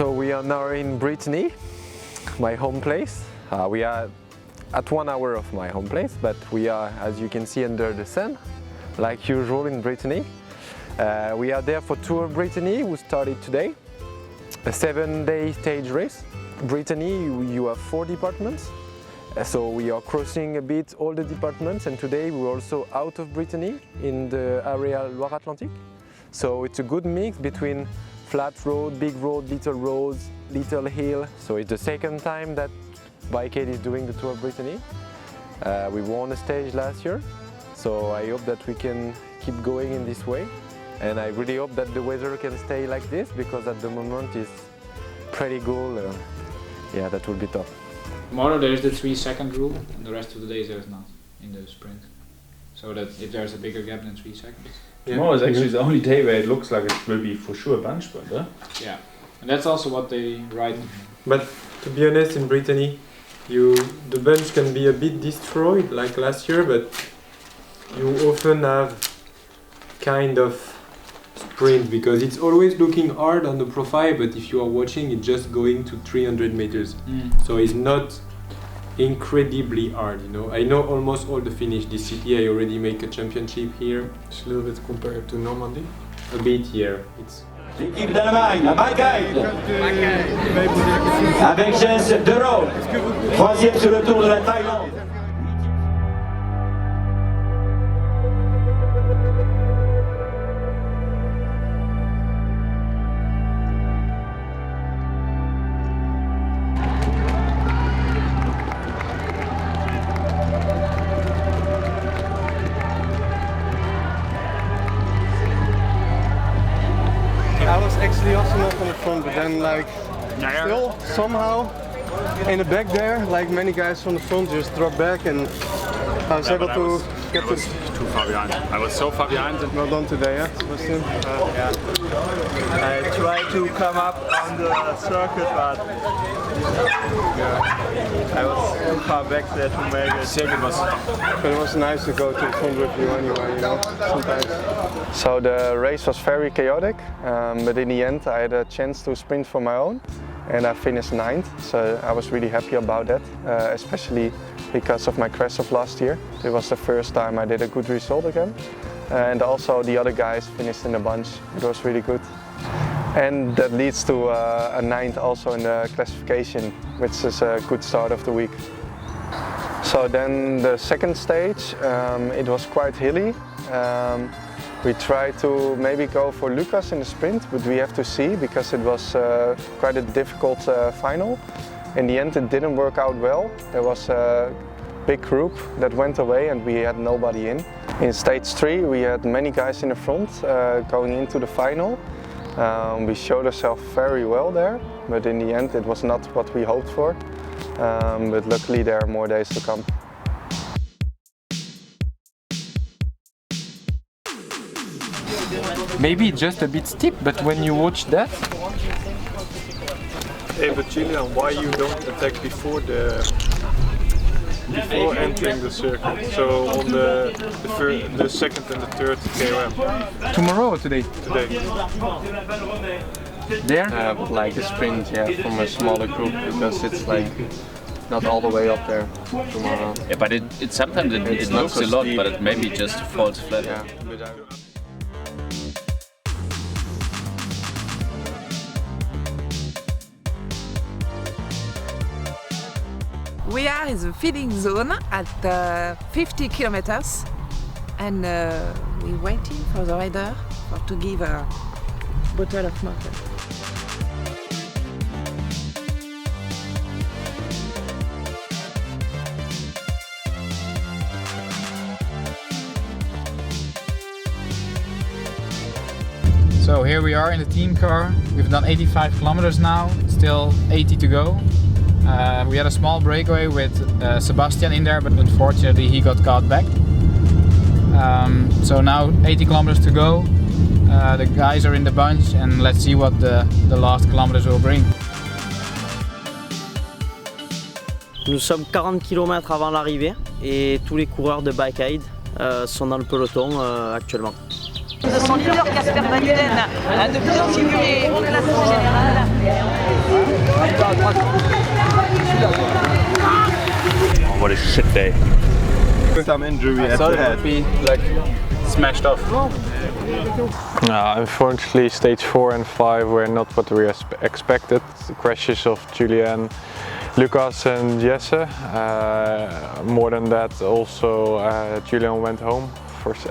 So we are now in Brittany, my home place. We are at 1 hour of my home place, but we are, as you can see, under the sun, like usual in Brittany. We are there for Tour de Bretagne, who started today. A 7-day stage race. Brittany, you have 4 departments. So we are crossing a bit all the departments, and today we're also out of Brittany in the area Loire-Atlantique. So it's a good mix between flat road, big road, little roads, little hill. So it's the second time that Bikeaid is doing the Tour of Brittany. We won a stage last year, so I hope that we can keep going in this way. And I really hope that the weather can stay like this, because at the moment it's pretty cool. Yeah, that will be tough. Tomorrow there's the 3-second rule, and the rest of the days there's not in the sprint. So that if there's a bigger gap than 3 seconds. Yeah. Tomorrow is actually the only day where it looks like it will be for sure a bunch sprint, huh? Yeah, and that's also what they ride. But to be honest, in Brittany, the bunch can be a bit destroyed like last year, but you often have kind of sprint, because it's always looking hard on the profile, but if you are watching, it's just going to 300 meters. So it's not incredibly hard, you know. I know almost all the finish this city. I already make a championship here. It's a little bit compared to Normandy. A bit here. It's L'équipe d'Allemagne, la Bikeaid, avec Jens Dero, 3e sur le Tour de la Thaïlande. I was actually also not on the front, but then still somehow in the back there, like many guys from the front just dropped back, and I was able to get this. Too far behind. I was so far behind. Well done today, yeah, Sebastian. Yeah. I tried to come up on the circuit, but I was too far back there to make it. But it was nice to go to the front with you anyway, you know, sometimes. So the race was very chaotic, but in the end I had a chance to sprint for my own, and I finished 9th, so I was really happy about that, especially because of my crash of last year. It was the first time I did a good result again, and also the other guys finished in a bunch. It was really good, and that leads to a 9th also in the classification, which is a good start of the week. So then the second stage, it was quite hilly. We tried to maybe go for Lucas in the sprint, but we have to see, because it was quite a difficult final. In the end it didn't work out well. There was a big group that went away and we had nobody in. In stage 3 we had many guys in the front going into the final. We showed ourselves very well there, but in the end it was not what we hoped for. But luckily there are more days to come. Maybe just a bit steep, but when you watch that... Hey, but Julian, why you don't attack before entering the circuit? So on the second and the third KOM. Tomorrow or today? Today. There? Like a sprint, yeah, from a smaller group, because it's like not all the way up there tomorrow. Yeah, but it sometimes it looks so a lot, steep, but it maybe just falls flat. Yeah. We are in the feeding zone at 50 kilometers, and we're waiting for the rider to give a bottle of water. So here we are in the team car. We've done 85 kilometers now, still 80 to go. We had a small breakaway with Sebastian in there, but unfortunately he got caught back. So now 80 kilometers to go. The guys are in the bunch, and let's see what the last kilometers will bring. Nous sommes 40 km avant l'arrivée et tous les coureurs de Bikeaid sont dans le peloton actuellement. Son leader Casper Van Uden de plus stimuler la classe générale. What a shit day. Some injury at the head. Be like smashed off. Unfortunately, stage 4 and 5 were not what we expected. The crashes of Julian, Lucas and Jesse. More than that, also Julian went home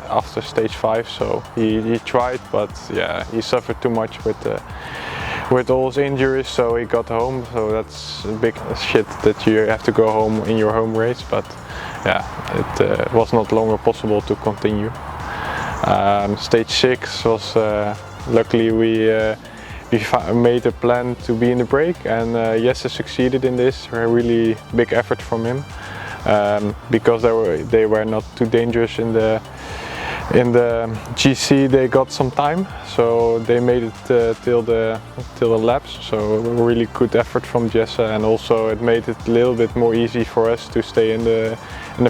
after stage 5, so he tried, but yeah, he suffered too much with all his injuries, so he got home. So that's a big shit that you have to go home in your home race, but yeah, it was not longer possible to continue. Stage 6 was luckily we made a plan to be in the break, and Jesse succeeded in this. A really big effort from him, because they were not too dangerous in the GC. They got some time, so they made it till the laps. So a really good effort from Jesse, and also it made it a little bit more easy for us to stay in the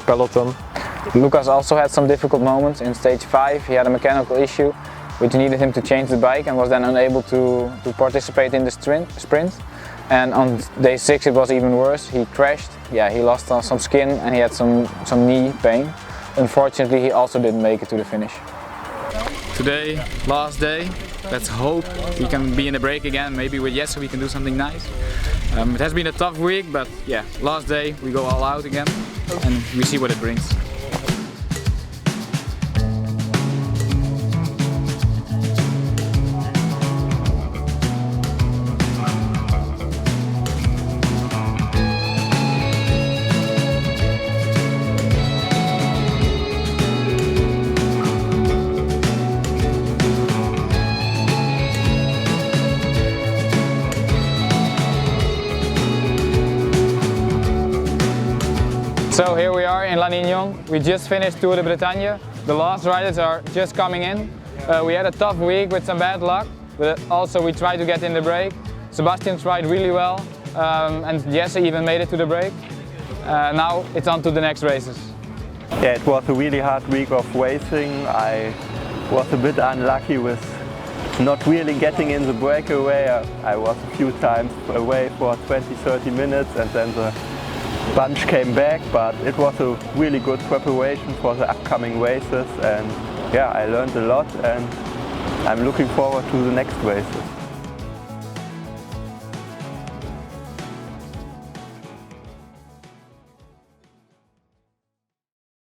peloton. Lucas also had some difficult moments. In stage 5 he had a mechanical issue which needed him to change the bike, and was then unable to participate in the sprint. And on day 6 it was even worse. He crashed, he lost some skin and he had some knee pain. Unfortunately, he also didn't make it to the finish. Today, last day. Let's hope we can be in the break again. Maybe with Jesse we can do something nice. It has been a tough week, but yeah, last day we go all out again and we see what it brings. So here we are in Lanignon. We just finished Tour de Bretagne. The last riders are just coming in. We had a tough week with some bad luck, but also we tried to get in the break. Sebastian tried really well, and Jesse even made it to the break. Now it's on to the next races. Yeah, it was a really hard week of racing. I was a bit unlucky with not really getting in the breakaway. I was a few times away for 20-30 minutes, and then the bunch came back, but it was a really good preparation for the upcoming races, and yeah, I learned a lot and I'm looking forward to the next races.